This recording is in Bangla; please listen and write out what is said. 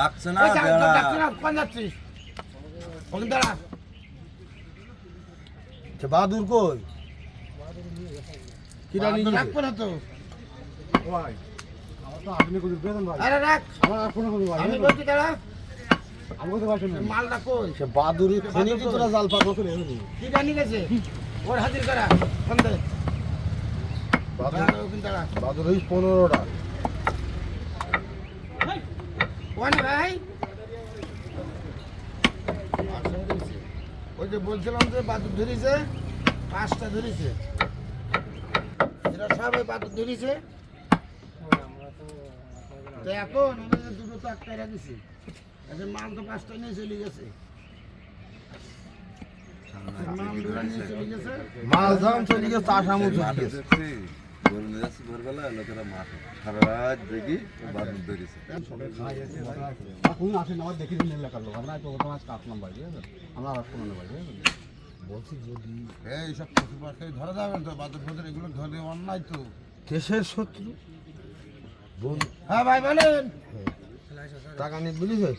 ডাকছে না কোন যাচ্ছিস ওখানে দাঁড়া বাহাদুর কই কি রানি রাখবো না তো ভাই আমার তো আপনি কই বেতন ভাই আরে রাখ আমার আর কোনো ভাই আমি বলছি দাঁড়া আমি কত ভাই শুনুন মালটা কই সে বাহাদুরি খনি কি তোরা জাল পাবো তো এমনি কি জানি গেছে ওর হাজির করা ফোন দে ওখানে দাঁড়া বাহাদুর হইস 15টা ওখানে ভাই ওই যে বলছিলাম যে বাদুর ধরেছে 5টা ধরেছে এরা সব ওই বাদুর ধরেছে তো এখন আমাদের দুটো তো একটা রাখিছি আচ্ছা মাল তো 5টা নিয়ে চলে গেছে মাল দুটো নিয়ে চলে গেছে মাল দাম চলে গেছে আসামু চলে গেছে গরু নিয়ে যাচ্ছে ভোরবেলা লোকেরা মাঠে সারা রাত দেখি বাদুর ধরেছে কোন আসেন আমার দেখে দিন এলাকার লোক আমরা তো তোমার কাজ নাম্বার ঠিক আছে আমরা আর কোনো নাম্বার ঠিক আছে বলছি যদি এই সব পশু পাখি ধরা যাবেন তো বাদুর ফাদুর এগুলো ধরে অন্যায় তো দেশের শত্রু হ্যাঁ ভাই বলেন টাকা নিয়ে বুঝেছিস